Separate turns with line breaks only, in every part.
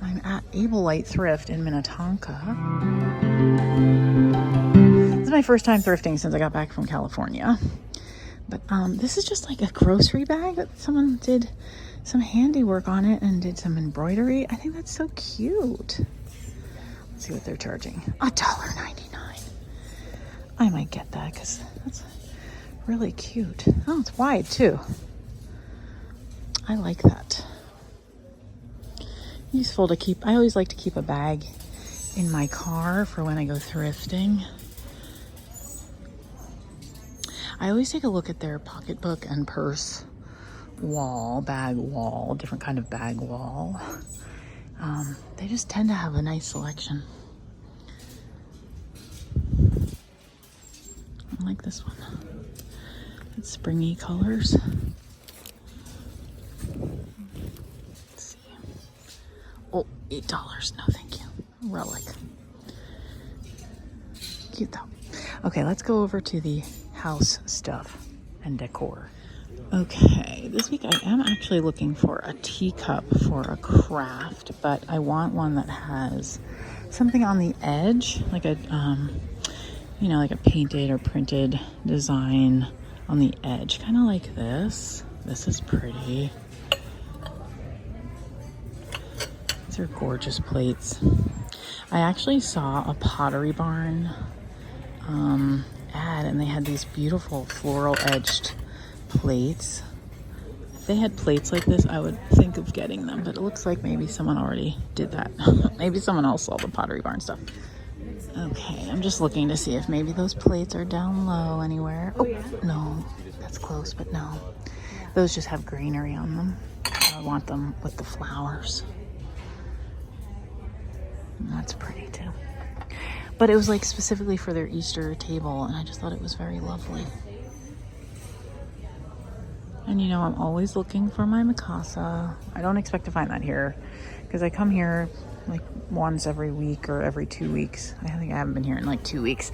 I'm at Able Light Thrift in Minnetonka. This is my first time thrifting since I got back from California. But this is just like a grocery bag that someone did some handiwork on it and did some embroidery. I think that's so cute. Let's see what they're charging. $1.99. I might get that because that's really cute. Oh, it's wide too. I like that. Useful to keep. I always like to keep a bag in my car for when I go thrifting. I always take a look at their pocketbook and purse wall, bag wall, different kind of bag wall. They just tend to have a nice selection. I like this one. It's springy colors. Let's see. Oh, $8. No, thank you. Relic. Cute though. Okay, let's go over to the house stuff and decor. Okay, this week I am actually looking for a teacup for a craft, but I want one that has something on the edge, like a, you know, like a painted or printed design on the edge, kind of like this. This is pretty. These are gorgeous plates. I actually saw a Pottery Barn ad, and they had these beautiful floral edged plates. If they had plates like this, I would think of getting them, but it looks like maybe someone already did that. Maybe someone else saw the Pottery Barn stuff. Okay, I'm just looking to see if maybe those plates are down low anywhere. Oh, no, that's close, but no. Those just have greenery on them. I want them with the flowers. And that's pretty too. But it was like specifically for their Easter table, and I just thought it was very lovely. And you know, I'm always looking for my Mikasa. I don't expect to find that here because I come here like once every week or every 2 weeks. I think I haven't been here in like 2 weeks.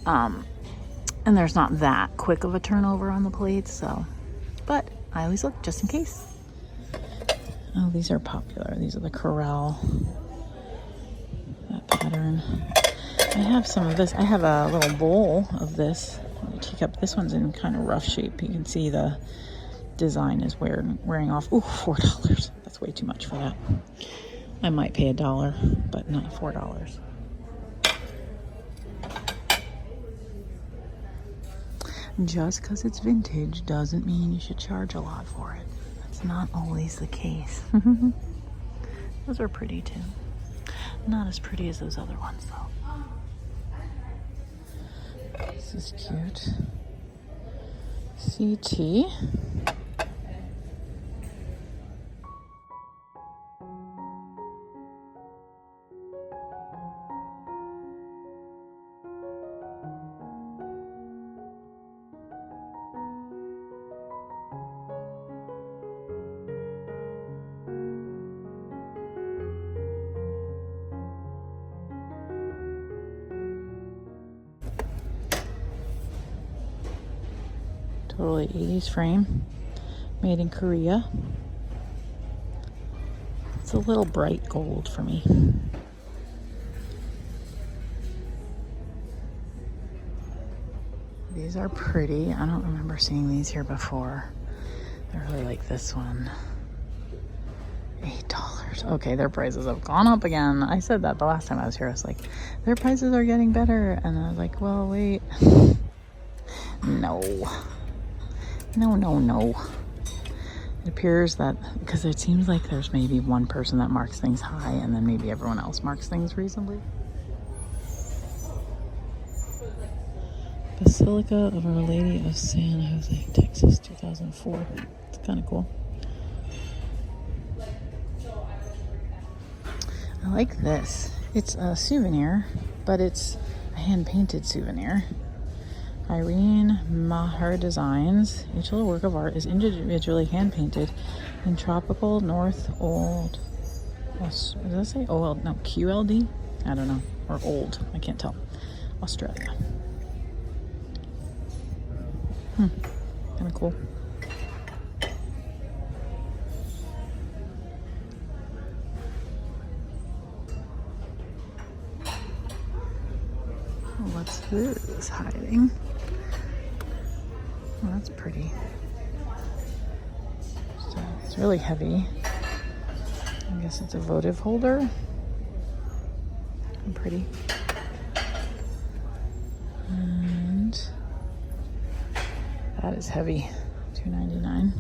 And there's not that quick of a turnover on the plates, so. But I always look just in case. Oh, these are popular. These are the Corral. That pattern. I have some of this. I have a little bowl of this teacup. This one's in kind of rough shape. You can see the design is wearing off. Ooh, $4. That's way too much for that. I might pay $1, but not $4. Just because it's vintage doesn't mean you should charge a lot for it. That's not always the case. Those are pretty too. Not as pretty as those other ones though. This is cute. CT. Totally 80s frame, made in Korea. It's a little bright gold for me. These are pretty. I don't remember seeing these here before. I really like this one. $8. Okay, their prices have gone up again. I said that the last time I was here. I was like, their prices are getting better. And I was like, well, wait. No. No. It appears that, because it seems like there's maybe one person that marks things high and then maybe everyone else marks things reasonably. Basilica of Our Lady of San Jose, Texas, 2004. It's kind of cool. I like this. It's a souvenir, but it's a hand-painted souvenir. Irene Maher Designs. Each little work of art is individually hand-painted in tropical North Old. Does that say OL? No, QLD? I don't know. Or old. I can't tell. Australia. Kind of cool. What's this hiding? Oh, that's pretty. So it's really heavy. I guess it's a votive holder. Pretty. And that is heavy. $2.99.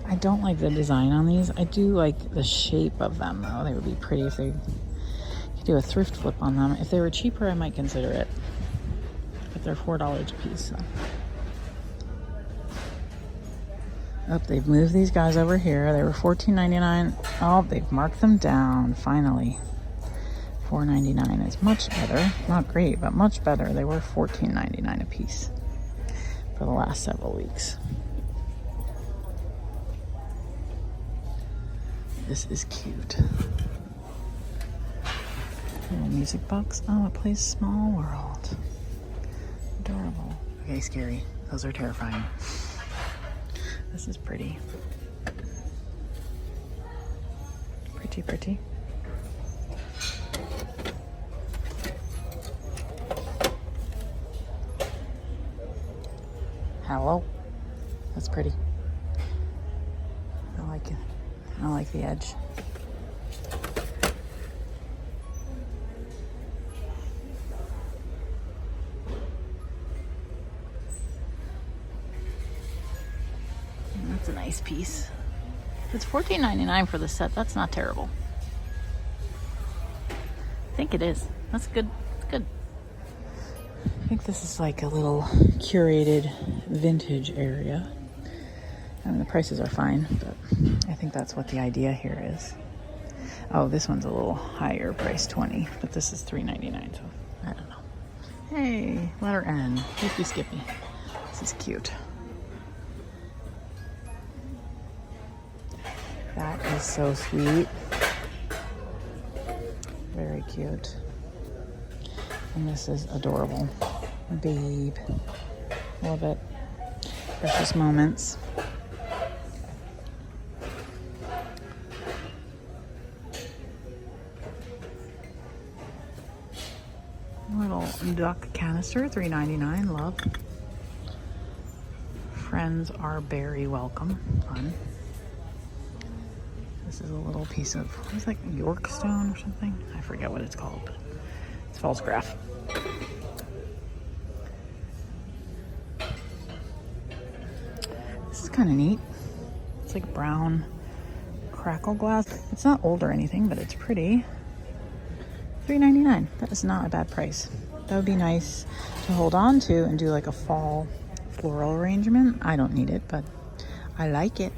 I don't like the design on these. I do like the shape of them though. They would be pretty if they could do a thrift flip on them. If they were cheaper, I might consider it. But they're $4 a piece. So. Oh, they've moved these guys over here. They were $14.99. Oh, they've marked them down, finally. $4.99 is much better. Not great, but much better. They were $14.99 a piece for the last several weeks. This is cute. Little music box. Oh, it plays Small World. Adorable. Okay, scary. Those are terrifying. This is pretty. Pretty, pretty. Hello. That's pretty. I like it. I like the edge. That's a nice piece. It's $14.99 for the set. That's not terrible. I think it is. That's good. It's good. I think this is like a little curated vintage area. I mean, the prices are fine, but I think that's what the idea here is. Oh, this one's a little higher price, $20, but this is $3.99, so I don't know. Hey, letter N, Hippy Skippy. This is cute. That is so sweet. Very cute. And this is adorable. Babe. Love it. Precious moments. Little duck canister, $3.99. Love. Friends are very welcome. Fun. This is a little piece of, it's like York stone or something. I forget what it's called, but it's Falstaff. This is kind of neat. It's like brown crackle glass. It's not old or anything, but it's pretty. $3.99. That is not a bad price. That would be nice to hold on to and do like a fall floral arrangement. I don't need it, but I like it.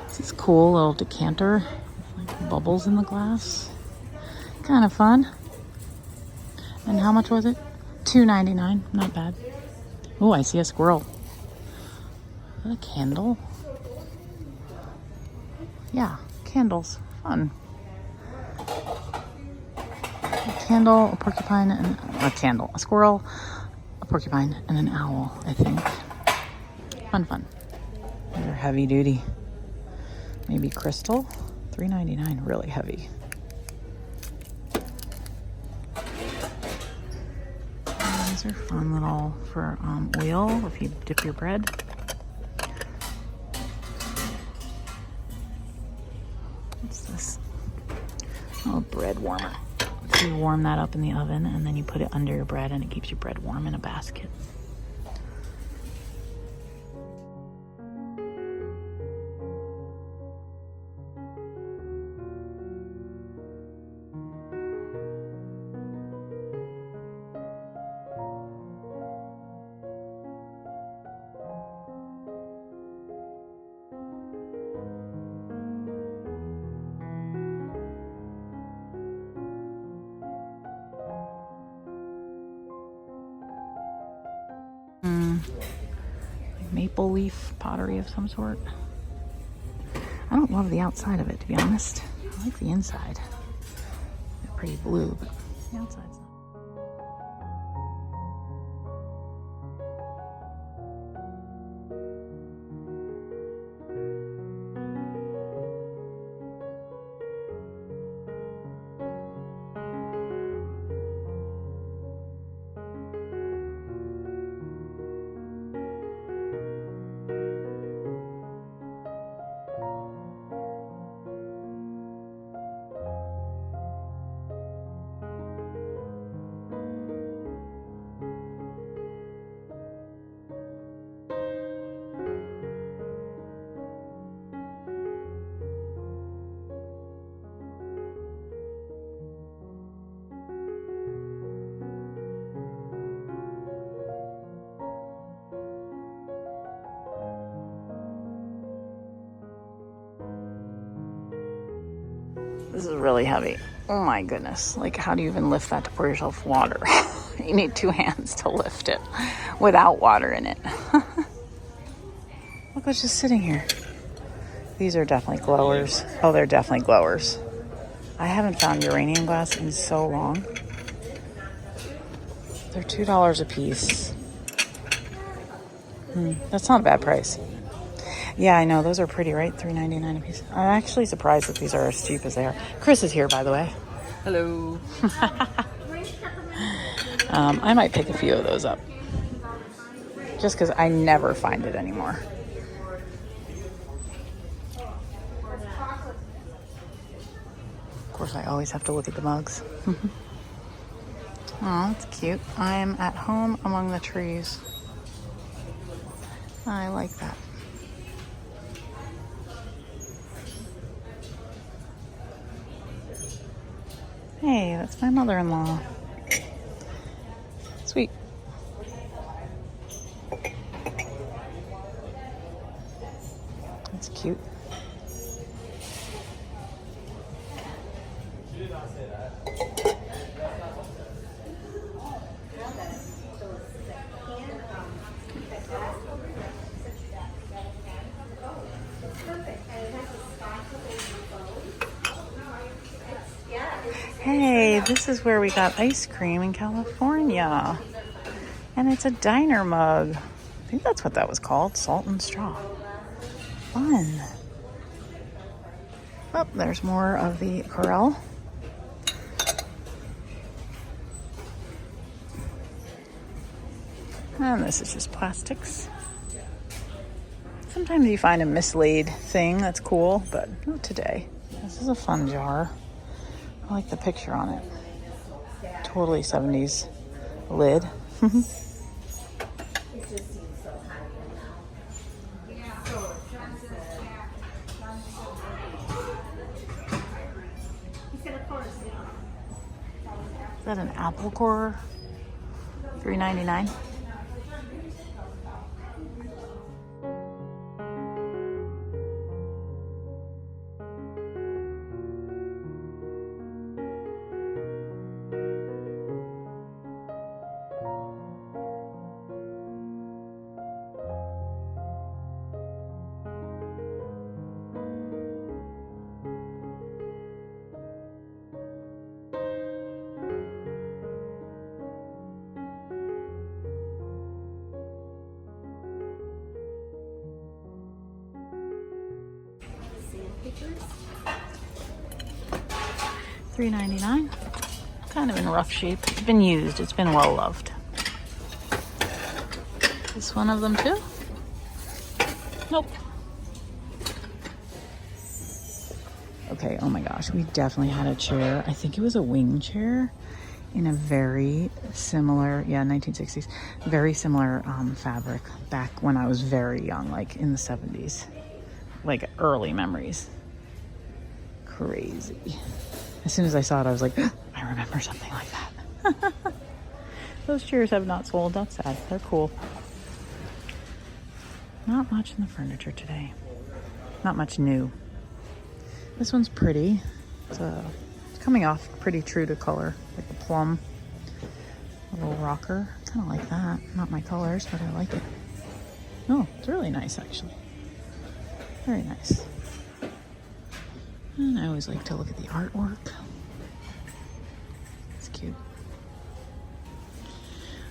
This is cool little decanter with like bubbles in the glass. Kind of fun. And how much was it? $2.99. Not bad. Oh, I see a squirrel. Is that a candle? Yeah, candles. Fun. A candle, a porcupine, and a candle. A squirrel, a porcupine, and an owl, I think. Fun, fun. They're heavy duty. Maybe crystal. $3.99. Really heavy. These are fun little for oil if you dip your bread. What's this? Oh, bread warmer. So you warm that up in the oven, and then you put it under your bread, and it keeps your bread warm in a basket. Like maple leaf pottery of some sort. I don't love the outside of it, to be honest. I like the inside. It's pretty blue, but the outside's not. This is really heavy. Oh my goodness. Like, how do you even lift that to pour yourself water? You need 2 hands to lift it without water in it. Look what's just sitting here. These are definitely glowers. Oh, they're definitely glowers. I haven't found uranium glass in so long. They're $2 a piece. That's not a bad price. Yeah, I know. Those are pretty, right? $3.99 a piece. I'm actually surprised that these are as cheap as they are. Chris is here, by the way. Hello. I might pick a few of those up. Just because I never find it anymore. Of course, I always have to look at the mugs. Oh, that's cute. I'm at home among the trees. I like that. Hey, that's my mother-in-law. Sweet. That's cute. Hey, this is where we got ice cream in California. And it's a diner mug. I think that's what that was called, salt and straw. Fun. Oh, there's more of the Corel. And this is just plastics. Sometimes you find a mislaid thing that's cool, but not today. This is a fun jar. I like the picture on it. Totally 70s lid. Is that an apple core? $3.99. $3.99. Kind of in rough shape. It's been used. It's been well loved. Is one of them too? Nope. A Okay, oh my gosh, we definitely had a chair. I think it was a wing chair in a very similar, yeah, 1960s, very similar fabric back when I was very young, like in the 70s, like early memories. Crazy. As soon as I saw it, I was like, I remember something like that. Those chairs have not sold. That's sad. They're cool. Not much in the furniture today. Not much new. This one's pretty. It's coming off pretty true to color, like the plum. A little rocker. Kind of like that. Not my colors, but I like it. Oh, it's really nice, actually. Very nice. And I always like to look at the artwork. It's cute.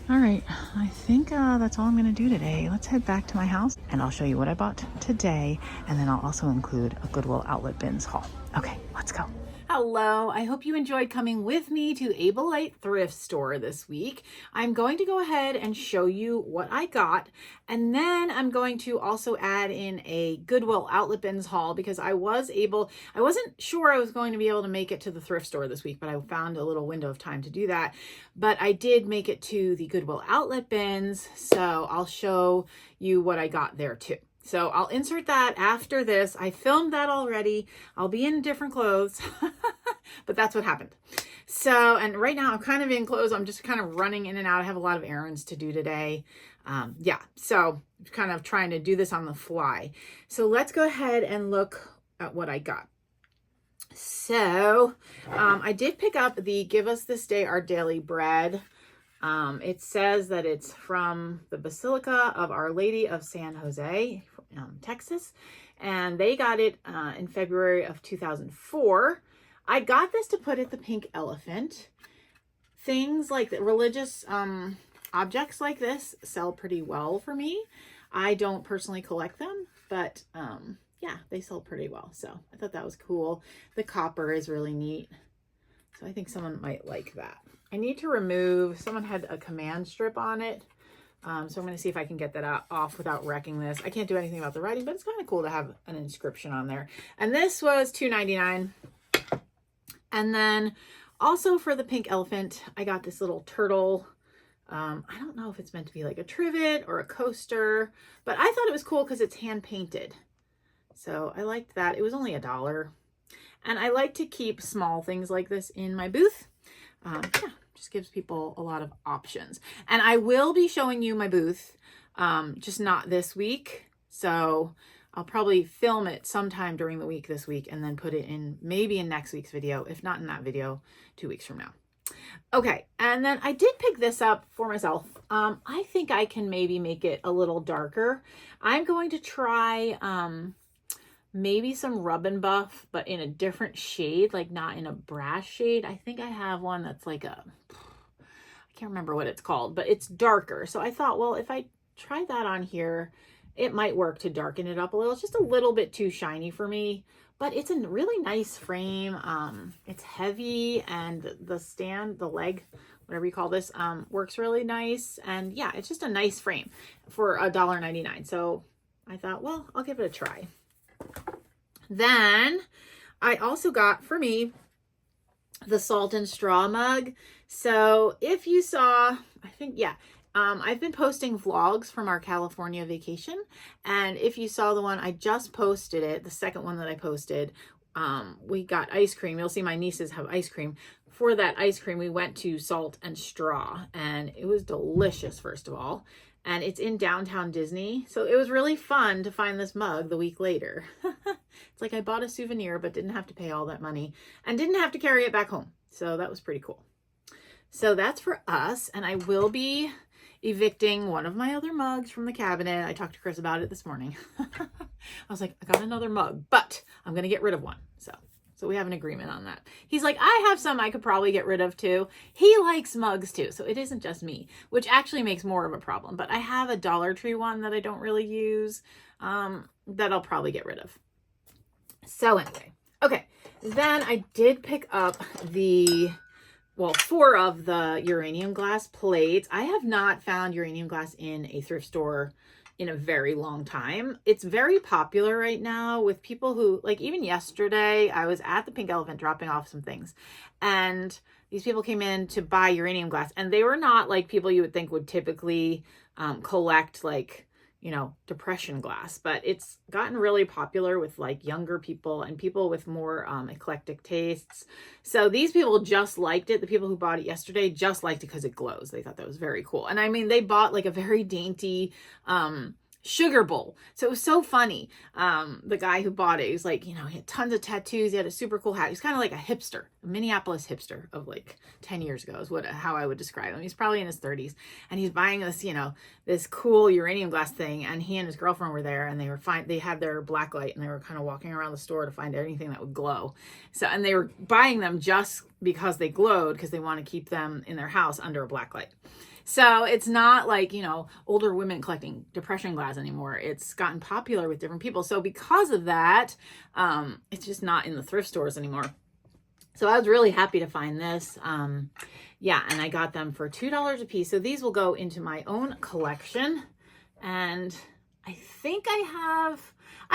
All right, I think that's all I'm gonna do today. Let's head back to my house and I'll show you what I bought today, and then I'll also include a Goodwill Outlet Bins haul. Okay, let's go. Hello, I hope you enjoyed coming with me to Abeilite Thrift Store this week. I'm going to go ahead and show you what I got, and then I'm going to also add in a Goodwill Outlet Bins haul because I wasn't sure I was going to be able to make it to the thrift store this week, but I found a little window of time to do that. But I did make it to the Goodwill Outlet Bins, so I'll show you what I got there too. So I'll insert that after this. I filmed that already. I'll be in different clothes, but that's what happened. So, and right now I'm kind of in clothes. I'm just kind of running in and out. I have a lot of errands to do today. Yeah, so kind of trying to do this on the fly. So let's go ahead and look at what I got. So I did pick up the Give Us This Day Our Daily Bread. It says that it's from the Basilica of Our Lady of San Jose, Texas, and they got it in February of 2004. I got this to put at the Pink Elephant. Things like the religious objects like this sell pretty well for me. I don't personally collect them, but yeah, they sell pretty well. So I thought that was cool. The copper is really neat. So I think someone might like that. I need to remove, someone had a command strip on it. So I'm going to see if I can get that off without wrecking this. I can't do anything about the writing, but it's kind of cool to have an inscription on there. And this was $2.99. And then also for the Pink Elephant, I got this little turtle. I don't know if it's meant to be like a trivet or a coaster, but I thought it was cool because it's hand painted. So I liked that. It was only $1. And I like to keep small things like this in my booth. Yeah, just gives people a lot of options. And I will be showing you my booth, just not this week. So I'll probably film it sometime during the week this week and then put it in maybe in next week's video, if not in that video, 2 weeks from now. Okay, and then I did pick this up for myself. I think I can maybe make it a little darker. I'm going to try maybe some Rub and Buff, but in a different shade, like not in a brass shade. I think I have one that's like I can't remember what it's called, but it's darker. So I thought, well, if I try that on here, it might work to darken it up a little. It's just a little bit too shiny for me, but it's a really nice frame. It's heavy, and the stand, the leg, whatever you call this, works really nice. And yeah, it's just a nice frame for $1.99. So I thought, well, I'll give it a try. Then I also got for me the Salt and Straw mug. So if you saw, I think, yeah, I've been posting vlogs from our California vacation. And if you saw the one I just posted it, the second one that I posted, we got ice cream. You'll see my nieces have ice cream. For that ice cream, we went to Salt and Straw, and it was delicious, first of all. And it's in downtown Disney. So it was really fun to find this mug the week later. It's like I bought a souvenir, but didn't have to pay all that money and didn't have to carry it back home. So that was pretty cool. So that's for us. And I will be evicting one of my other mugs from the cabinet. I talked to Chris about it this morning. I was like, I got another mug, but I'm going to get rid of one. So we have an agreement on that. He's like, I have some I could probably get rid of too. He likes mugs too. So it isn't just me, which actually makes more of a problem. But I have a Dollar Tree one that I don't really use that I'll probably get rid of. So anyway, okay. Then I did pick up the, well, 4 of the uranium glass plates. I have not found uranium glass in a thrift store in a very long time. It's very popular right now with people who, like, even yesterday I was at the Pink Elephant dropping off some things, and these people came in to buy uranium glass, and they were not like people you would think would typically collect, like, you know, depression glass, but it's gotten really popular with like younger people and people with more eclectic tastes. So these people just liked it. The people who bought it yesterday just liked it because it glows. They thought that was very cool. And I mean, they bought like a very dainty sugar bowl. So it was so funny. The guy who bought it, he was like, you know, he had tons of tattoos. He had a super cool hat. He's kind of like a hipster, a Minneapolis hipster of like 10 years ago is how I would describe him. He's probably in his 30s, and he's buying this, you know, this cool uranium glass thing. And he and his girlfriend were there, and they had their black light, and they were kind of walking around the store to find anything that would glow. So, and they were buying them just because they glowed, because they want to keep them in their house under a black light. So it's not like, you know, older women collecting depression glass anymore. It's gotten popular with different people. So because of that, it's just not in the thrift stores anymore. So I was really happy to find this. Yeah, and I got them for $2 a piece. So these will go into my own collection. And I think I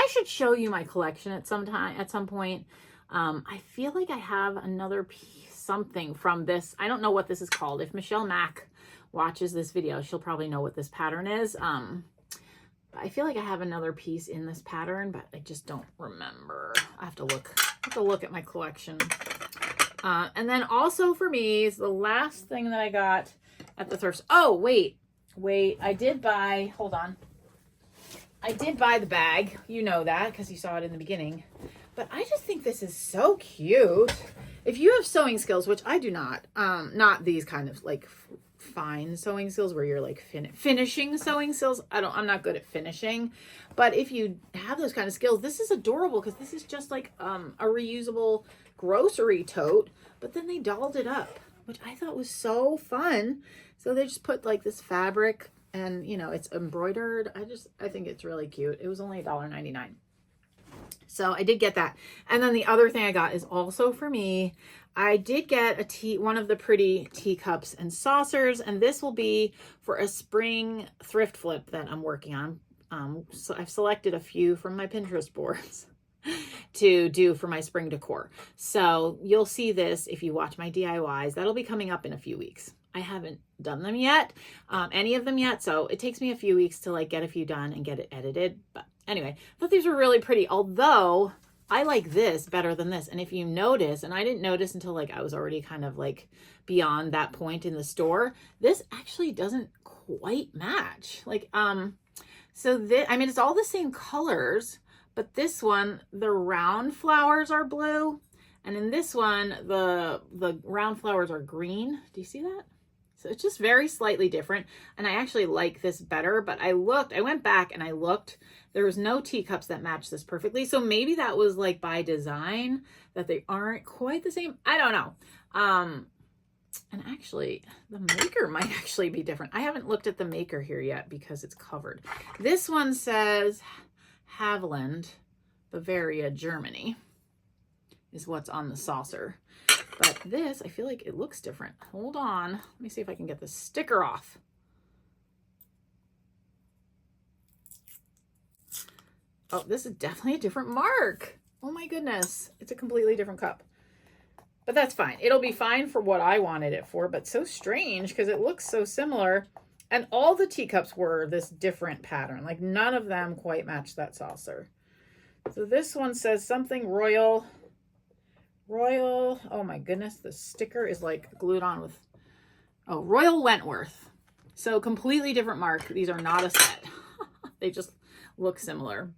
should show you my collection at some point. I feel like I have another piece, something from this. I don't know what this is called. If Michelle Mack watches this video, she'll probably know what this pattern is. I feel like I have another piece in this pattern, but I just don't remember. I have to look at my collection. And then also for me is the last thing that I got at the thrift. Oh, wait, I did buy, hold on. I did buy the bag. You know that because you saw it in the beginning. But I just think this is so cute. If you have sewing skills, which I do not these kind of like fine sewing skills where you're like finishing sewing skills. I'm not good at finishing, but if you have those kind of skills, this is adorable because this is just like a reusable grocery tote, but then they dolled it up, which I thought was so fun. So they just put like this fabric and, you know, it's embroidered. I think it's really cute. It was only $1.99. So I did get that. And then the other thing I got is also for me. I did get one of the pretty teacups and saucers, and this will be for a spring thrift flip that I'm working on. So I've selected a few from my Pinterest boards to do for my spring decor. So you'll see this if you watch my DIYs. That'll be coming up in a few weeks. I haven't done them yet, any of them yet. So it takes me a few weeks to like get a few done and get it edited. But anyway, I thought these were really pretty, although I like this better than this. And if you notice, and I didn't notice until like I was already kind of like beyond that point in the store, this actually doesn't quite match. Like, so this, I mean, it's all the same colors, but this one, the round flowers are blue. And in this one, the round flowers are green. Do you see that? So it's just very slightly different. And I actually like this better, but I went back and I looked, there was no teacups that match this perfectly. So maybe that was like by design that they aren't quite the same. I don't know. And actually the maker might actually be different. I haven't looked at the maker here yet because it's covered. This one says Haviland, Bavaria, Germany is what's on the saucer. But this, I feel like it looks different. Hold on. Let me see if I can get the sticker off. Oh, this is definitely a different mark. Oh my goodness. It's a completely different cup. But that's fine. It'll be fine for what I wanted it for, but so strange because it looks so similar. And all the teacups were this different pattern. Like none of them quite match that saucer. So this one says something royal. Oh my goodness, the sticker is like glued on with, oh, Royal Wentworth. So completely different mark. These are not a set. They just look similar.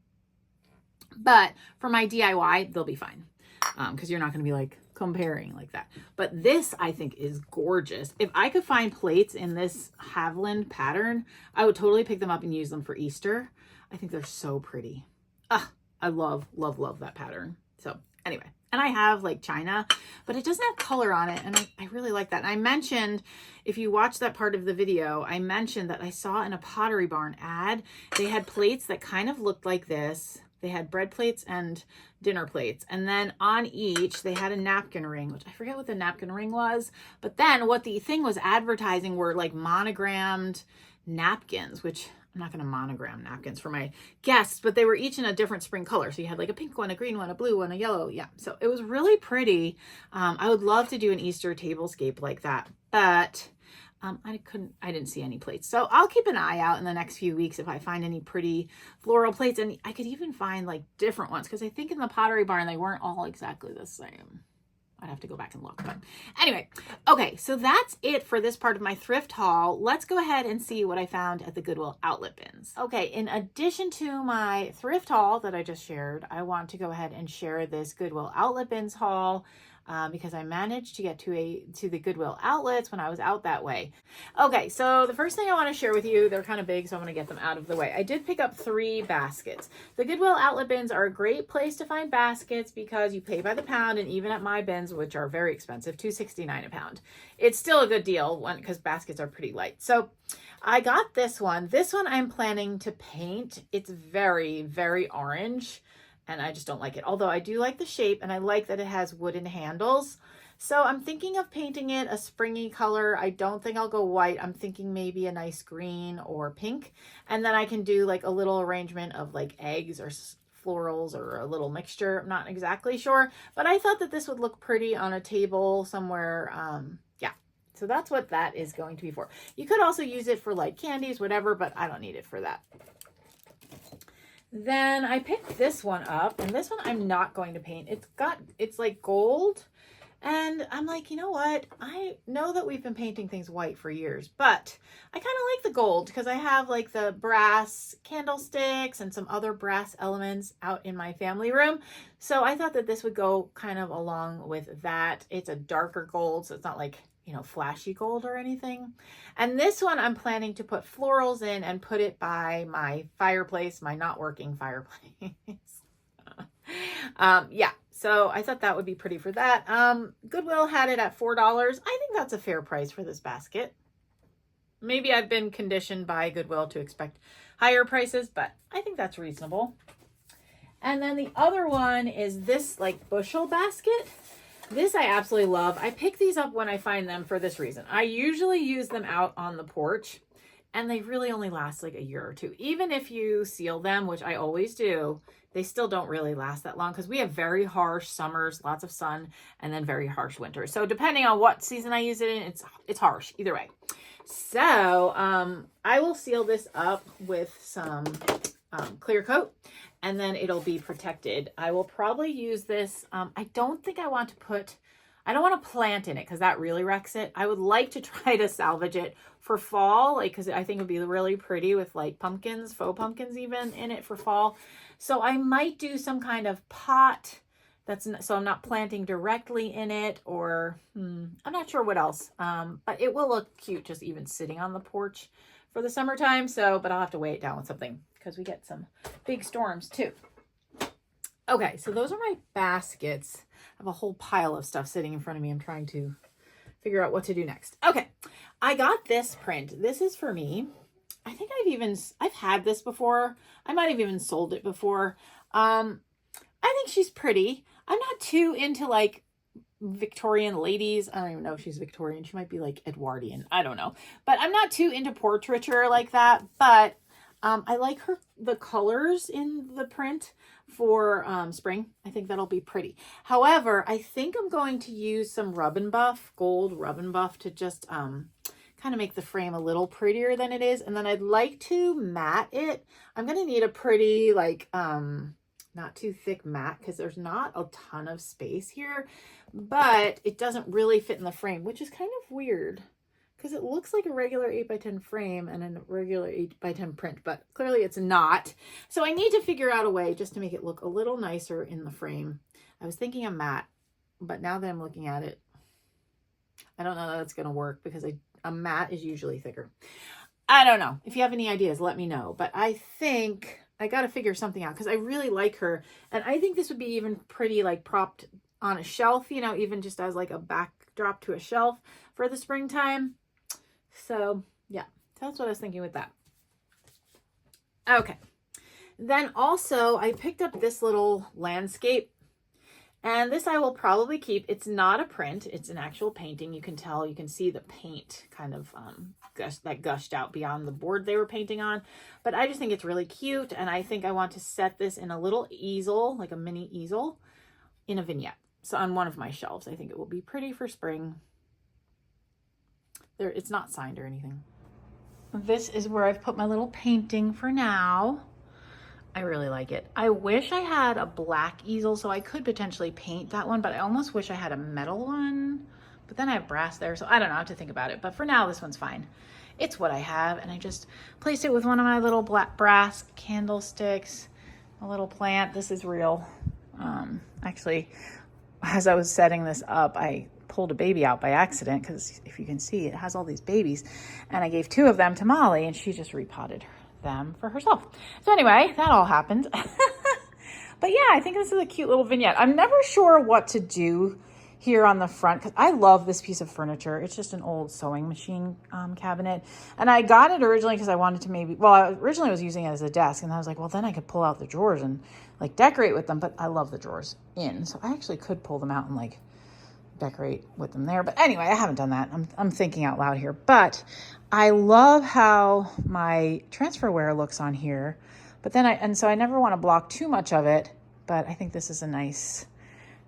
But for my DIY, they'll be fine. Because you're not going to be like comparing like that. But this I think is gorgeous. If I could find plates in this Haviland pattern, I would totally pick them up and use them for Easter. I think they're so pretty. I love, love, love that pattern. So anyway. And I have like China, but it doesn't have color on it. And I really like that. And I mentioned, if you watch that part of the video, I mentioned that I saw in a Pottery Barn ad, they had plates that kind of looked like this. They had bread plates and dinner plates. And then on each, they had a napkin ring, which I forget what the napkin ring was. But then what the thing was advertising were like monogrammed napkins, which I'm not going to monogram napkins for my guests, but they were each in a different spring color. So you had like a pink one, a green one, a blue one, a yellow. Yeah. So it was really pretty. I would love to do an Easter tablescape like that, but I didn't see any plates. So I'll keep an eye out in the next few weeks if I find any pretty floral plates. And I could even find like different ones, because I think in the Pottery Barn, they weren't all exactly the same. I'd have to go back and look, but anyway, okay, so that's it for this part of my thrift haul. Let's go ahead and see what I found at the Goodwill Outlet bins. Okay, in addition to my thrift haul that I just shared, I want to go ahead and share this Goodwill Outlet bins haul because I managed to get to the Goodwill outlets when I was out that way. Okay, so the first thing I want to share with you, they're kind of big, so I'm going to get them out of the way. I did pick up 3 baskets. The Goodwill Outlet bins are a great place to find baskets because you pay by the pound, and even at my bins, which are very expensive, $2.69 a pound, it's still a good deal because baskets are pretty light. So I got this one. This one I'm planning to paint. It's very, very orange, and I just don't like it. Although I do like the shape, and I like that it has wooden handles. So I'm thinking of painting it a springy color. I don't think I'll go white. I'm thinking maybe a nice green or pink. And then I can do like a little arrangement of like eggs or florals or a little mixture. I'm not exactly sure, but I thought that this would look pretty on a table somewhere. Yeah. So that's what that is going to be for. You could also use it for like candies, whatever, but I don't need it for that. Then I picked this one up, and this one I'm not going to paint. It's like gold, and I'm like, you know what? I know that we've been painting things white for years, but I kind of like the gold because I have like the brass candlesticks and some other brass elements out in my family room. So I thought that this would go kind of along with that. It's a darker gold, so it's not like, you know, flashy gold or anything. And this one I'm planning to put florals in and put it by my fireplace, my not working fireplace. Yeah, so I thought that would be pretty for that. Goodwill had it at $4. I think that's a fair price for this basket. Maybe I've been conditioned by Goodwill to expect higher prices, but I think that's reasonable. And then the other one is this like bushel basket. This I absolutely love. I pick these up when I find them for this reason. I usually use them out on the porch, and they really only last like a year or two. Even if you seal them, which I always do, they still don't really last that long because we have very harsh summers, lots of sun, and then very harsh winters. So depending on what season I use it in, it's harsh either way. So I will seal this up with some clear coat, and then it'll be protected. I will probably use this. I don't want to plant in it because that really wrecks it. I would like to try to salvage it for fall, like, because I think it would be really pretty with like pumpkins, faux pumpkins even in it for fall. So I might do some kind of pot so I'm not planting directly in it, or I'm not sure what else. But it will look cute just even sitting on the porch for the summertime. So, but I'll have to weigh it down with something because we get some big storms too. Okay, so those are my baskets. I have a whole pile of stuff sitting in front of me. I'm trying to figure out what to do next. Okay, I got this print. This is for me. I think I've had this before. I might have even sold it before. I think she's pretty. I'm not too into like Victorian ladies. I don't even know if she's Victorian. She might be like Edwardian. I don't know. But I'm not too into portraiture like that. But I like the colors in the print for spring. I think that'll be pretty. However, I think I'm going to use some Rub and Buff, gold Rub and Buff, to just kind of make the frame a little prettier than it is. And then I'd like to matte it. I'm going to need a pretty like not too thick matte because there's not a ton of space here, but it doesn't really fit in the frame, which is kind of weird because it looks like a regular 8x10 frame and a regular 8x10 print, but clearly it's not. So I need to figure out a way just to make it look a little nicer in the frame. I was thinking of matte, but now that I'm looking at it, I don't know that it's going to work because a matte is usually thicker. I don't know. If you have any ideas, let me know. But I think I got to figure something out because I really like her. And I think this would be even pretty like propped on a shelf, you know, even just as like a backdrop to a shelf for the springtime. So yeah, that's what I was thinking with that. Okay. Then also I picked up this little landscape, And this I will probably keep. It's not a print. It's an actual painting. You can tell, you can see the paint kind of gushed out beyond the board they were painting on. But I just think it's really cute. And I think I want to set this in a little easel, like a mini easel, in a vignette. So on one of my shelves, I think it will be pretty for spring. It's not signed or anything. This is where I've put my little painting for now. I really like it. I wish I had a black easel so I could potentially paint that one, but I almost wish I had a metal one. But then I have brass there, so I don't know, I have to think about it. But for now, this one's fine. It's what I have, and I just placed it with one of my little black brass candlesticks, a little plant. This is real. Actually, as I was setting this up, I pulled a baby out by accident because if you can see, it has all these babies. And I gave 2 of them to Molly, and she just repotted them for herself. So anyway, that all happened. But yeah, I think this is a cute little vignette. I'm never sure what to do here on the front because I love this piece of furniture. It's just an old sewing machine cabinet. And I got it originally because I wanted to maybe, well, I originally was using it as a desk, and I was like, well, then I could pull out the drawers and like decorate with them. But I love the drawers in, so I actually could pull them out and like decorate with them there. But anyway, I haven't done that. I'm thinking out loud here. But I love how my transferware looks on here. But then so I never want to block too much of it. But I think this is a nice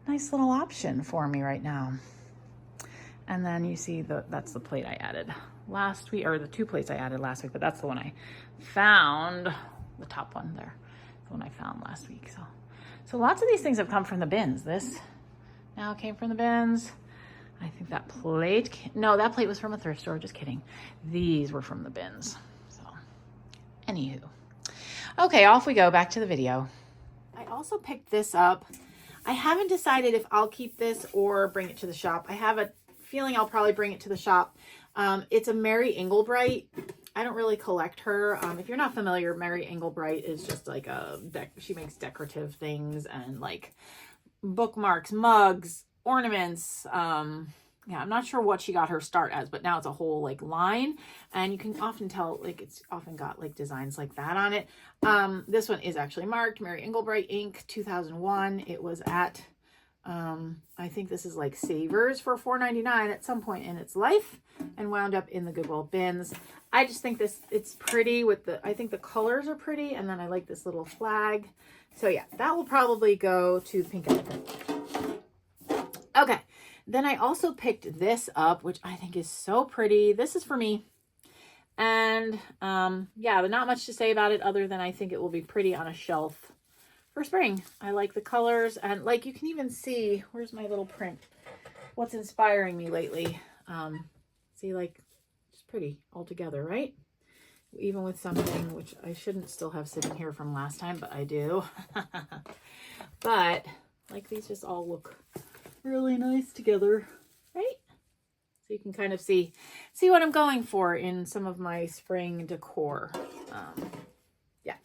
little option for me right now. And then you see that's the plate I added last week, or the 2 plates I added last week, but that's the one I found, the top one there, the one I found last week. So lots of these things have come from the bins. This now came from the bins. I think that plate, no, that plate was from a thrift store, just kidding. These were from the bins. So, anywho. Okay, off we go, back to the video. I also picked this up. I haven't decided if I'll keep this or bring it to the shop. I have a feeling I'll probably bring it to the shop. It's a Mary Englebright. I don't really collect her. If you're not familiar, Mary Englebright is just like she makes decorative things and like bookmarks, mugs, ornaments. Yeah, I'm not sure what she got her start as, but now it's a whole like line, and you can often tell like it's often got like designs like that on it. This one is actually marked Mary Englebright Inc. 2001. It was at I think this is like Savers for $4.99 at some point in its life, and wound up in the Goodwill bins. I just think it's pretty with I think the colors are pretty, and then I like this little flag. So yeah, that will probably go to the pink elephant. Okay. Then I also picked this up, which I think is so pretty. This is for me. And yeah, but not much to say about it other than I think it will be pretty on a shelf for spring. I like the colors, and like you can even see, where's my little print? What's inspiring me lately. See, like, it's pretty all together, right? Even with something which I shouldn't still have sitting here from last time, but I do. But like these just all look really nice together, right? So you can kind of see what I'm going for in some of my spring decor. Yeah.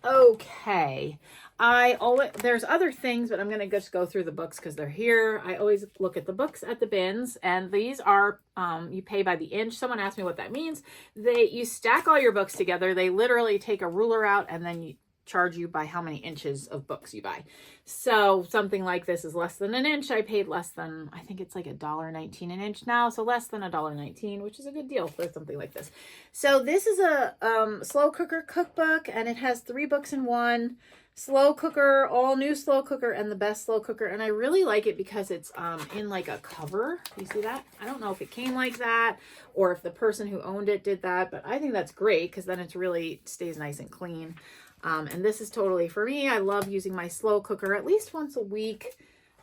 Okay. There's other things, but I'm going to just go through the books because they're here. I always look at the books at the bins, and these are, you pay by the inch. Someone asked me what that means. You stack all your books together. They literally take a ruler out and then you charge you by how many inches of books you buy. So something like this is less than an inch. I paid less than, I think it's like $1.19 an inch now. So less than $1.19, which is a good deal for something like this. So this is a slow cooker cookbook, and it has 3 books in one. Slow cooker, all new slow cooker, and the best slow cooker. And I really like it because it's in like a cover. You see that? I don't know if it came like that or if the person who owned it did that, but I think that's great because then it stays nice and clean. And this is totally for me. I love using my slow cooker at least once a week.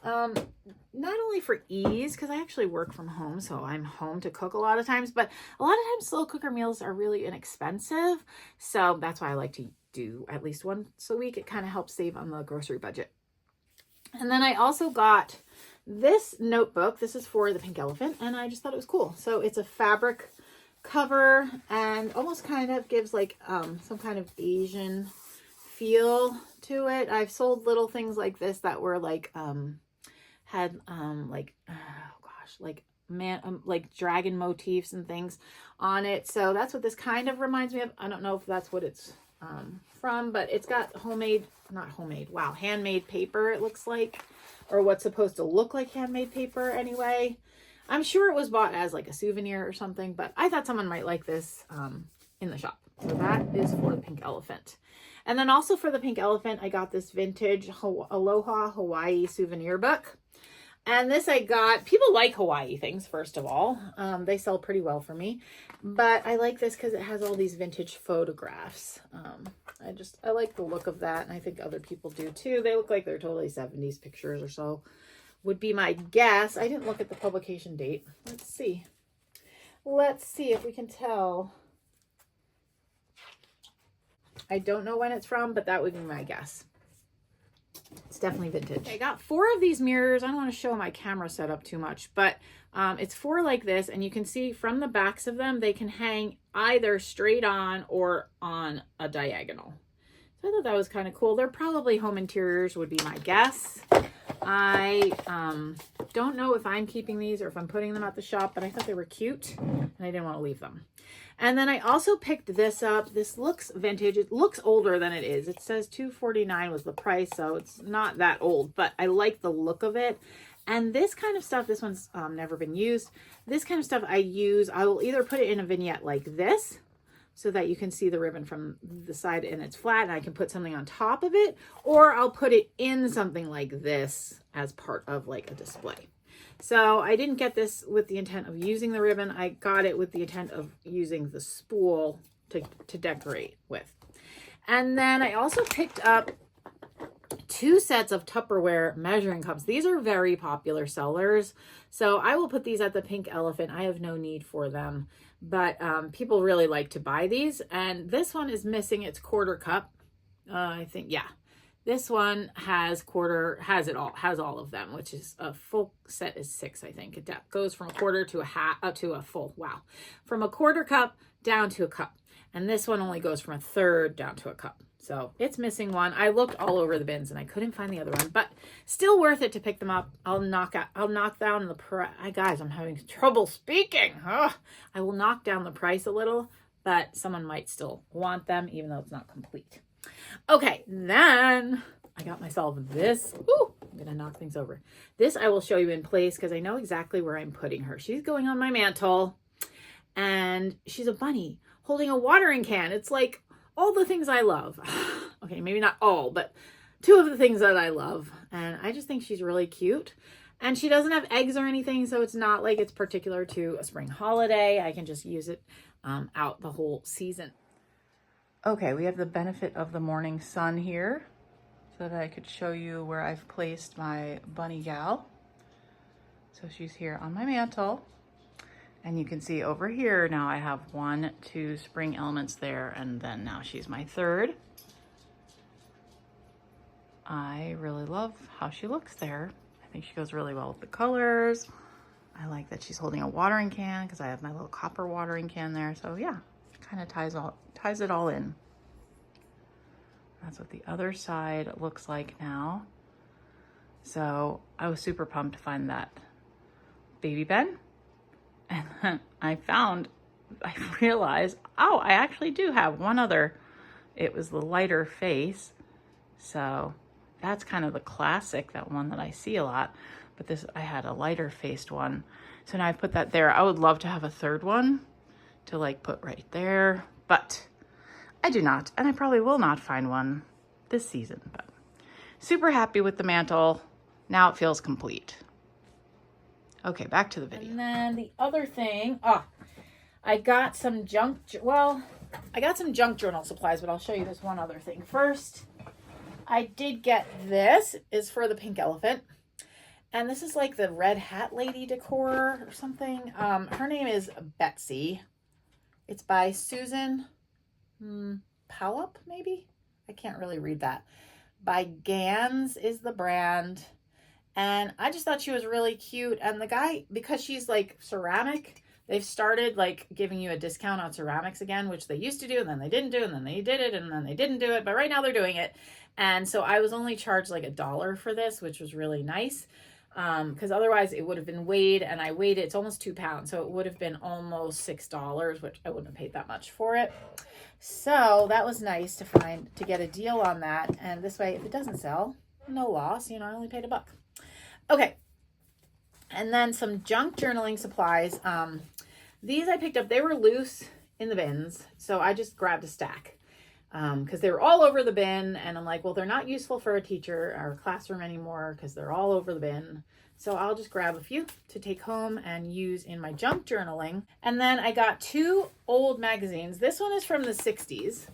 Not only for ease, because I actually work from home, so I'm home to cook a lot of times, but a lot of times slow cooker meals are really inexpensive. So that's why I like to do at least once a week. It kind of helps save on the grocery budget. And then I also got this notebook. This is for the pink elephant, and I just thought it was cool. So it's a fabric cover and almost kind of gives like some kind of Asian feel to it. I've sold little things like this that were like had like like dragon motifs and things on it. So that's what this kind of reminds me of. I don't know if that's what it's from, but it's got handmade paper, it looks like, or what's supposed to look like handmade paper anyway. I'm sure it was bought as like a souvenir or something, but I thought someone might like this in the shop. So that is for the pink elephant. And then also for the pink elephant, I got this vintage Aloha Hawaii souvenir book. And this I got, people like Hawaii things, first of all. They sell pretty well for me. But I like this because it has all these vintage photographs. I like the look of that, and I think other people do too. They look like they're totally 70s pictures or so, would be my guess. I didn't look at the publication date. Let's see. Let's see if we can tell. I don't know when it's from, but that would be my guess. It's definitely vintage. Okay, I got 4 of these mirrors. I don't want to show my camera setup too much, but it's 4 like this, and you can see from the backs of them, they can hang either straight on or on a diagonal. So I thought that was kind of cool. They're probably home interiors would be my guess. I don't know if I'm keeping these or if I'm putting them at the shop, but I thought they were cute and I didn't want to leave them. And then I also picked this up. This looks vintage. It looks older than it is. It says $249 was the price, so it's not that old, but I like the look of it. And this kind of stuff, this one's never been used. This kind of stuff I will either put it in a vignette like this, so that you can see the ribbon from the side and it's flat and I can put something on top of it, or I'll put it in something like this as part of like a display. So I didn't get this with the intent of using the ribbon. I got it with the intent of using the spool to decorate with. And then I also picked up 2 sets of Tupperware measuring cups. These are very popular sellers. So I will put these at the pink elephant. I have no need for them, but people really like to buy these. And this one is missing its quarter cup. I think, yeah. This one has all of them, which is a full set is 6, I think. It goes from a quarter to a full, wow. From a quarter cup down to a cup. And this one only goes from a third down to a cup. So it's missing one. I looked all over the bins and I couldn't find the other one, but still worth it to pick them up. I'll knock down the price. Guys, I'm having trouble speaking. Ugh. I will knock down the price a little, but someone might still want them, even though it's not complete. Okay, then I got myself this. Ooh, I'm gonna knock things over. This I will show you in place because I know exactly where I'm putting her. She's going on my mantle, and she's a bunny holding a watering can. It's like all the things I love. Okay, maybe not all, but 2 of the things that I love. And I just think she's really cute. And she doesn't have eggs or anything, so it's not like it's particular to a spring holiday. I can just use it out the whole season. Okay, we have the benefit of the morning sun here so that I could show you where I've placed my bunny gal. So she's here on my mantle. And you can see over here now I have 1, 2 spring elements there, and then now she's my 3rd. I really love how she looks there. I think she goes really well with the colors. I like that she's holding a watering can because I have my little copper watering can there. So yeah, it kind of ties it all in. That's what the other side looks like now. So I was super pumped to find that baby Ben. And then I realized, oh, I actually do have one other. It was the lighter face. So that's kind of the classic, that one that I see a lot. But this, I had a lighter faced one. So now I put that there. I would love to have a 3rd one to like put right there, but I do not. And I probably will not find one this season, but super happy with the mantle. Now it feels complete. Okay, back to the video. And then the other thing, I got some junk journal supplies, but I'll show you this one other thing first. I did get this, is for the pink elephant. And this is like the red hat lady decor or something. Her name is Betsy. It's by Susan Powup, maybe? I can't really read that. By Gans is the brand. And I just thought she was really cute. And the guy, because she's like ceramic, they've started like giving you a discount on ceramics again, which they used to do, and then they didn't do, and then they did it, and then they didn't do it. But right now they're doing it. And so I was only charged like $1 for this, which was really nice. Because otherwise it would have been weighed, and I weighed it. It's almost 2 pounds. So it would have been almost $6, which I wouldn't have paid that much for it. So that was nice to get a deal on that. And this way, if it doesn't sell, no loss. You know, I only paid $1. Okay. And then some junk journaling supplies. These I picked up. They were loose in the bins, so I just grabbed a stack because they were all over the bin. And I'm like, well, they're not useful for a teacher or a classroom anymore because they're all over the bin. So I'll just grab a few to take home and use in my junk journaling. And then I got 2 old magazines. This one is from the 60s.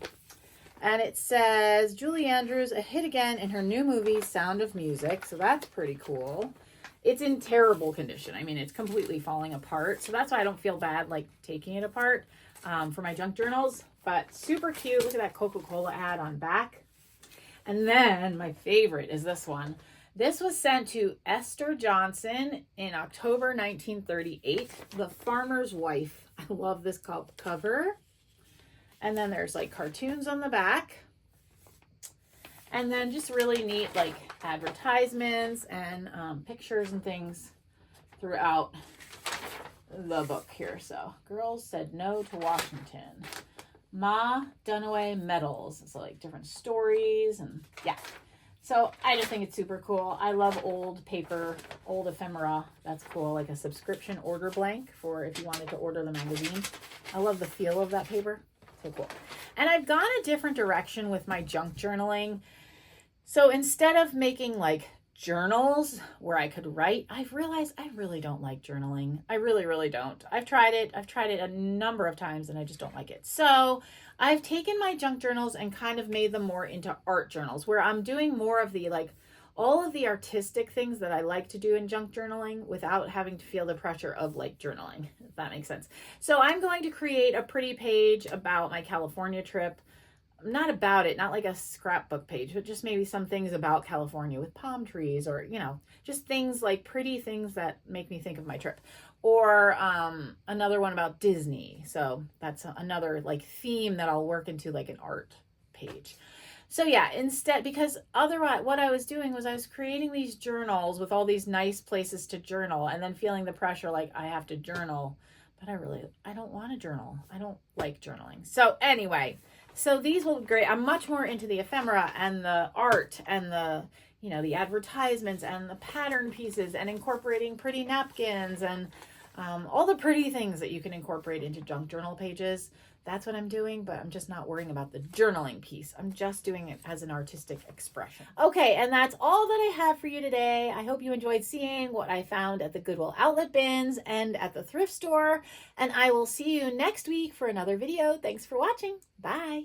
And it says, Julie Andrews, a hit again in her new movie, Sound of Music. So that's pretty cool. It's in terrible condition. I mean, it's completely falling apart. So that's why I don't feel bad like taking it apart for my junk journals. But super cute. Look at that Coca-Cola ad on back. And then my favorite is this one. This was sent to Esther Johnson in October 1938. The Farmer's Wife. I love this cover. And then there's like cartoons on the back. And then just really neat like advertisements and pictures and things throughout the book here. So, girls said no to Washington. Ma Dunaway medals. So like different stories and yeah. So I just think it's super cool. I love old paper, old ephemera. That's cool. Like a subscription order blank for if you wanted to order the magazine. I love the feel of that paper. So cool. And I've gone a different direction with my junk journaling. So instead of making like journals where I could write, I've realized I really don't like journaling. I really, really don't. I've tried it a number of times and I just don't like it. So I've taken my junk journals and kind of made them more into art journals where I'm doing more of the like all of the artistic things that I like to do in junk journaling without having to feel the pressure of like journaling, if that makes sense. So I'm going to create a pretty page about my California trip. Not about it, not like a scrapbook page, but just maybe some things about California with palm trees or, you know, just things like pretty things that make me think of my trip. Or another one about Disney. So that's another like theme that I'll work into like an art page. So yeah, instead, because otherwise what I was doing was I was creating these journals with all these nice places to journal and then feeling the pressure like I have to journal, but I don't want to journal. I don't like journaling. So anyway, so these will be great. I'm much more into the ephemera and the art and the, you know, the advertisements and the pattern pieces and incorporating pretty napkins and all the pretty things that you can incorporate into junk journal pages. That's what I'm doing, but I'm just not worrying about the journaling piece. I'm just doing it as an artistic expression. Okay, and that's all that I have for you today. I hope you enjoyed seeing what I found at the Goodwill Outlet bins and at the thrift store. And I will see you next week for another video. Thanks for watching. Bye.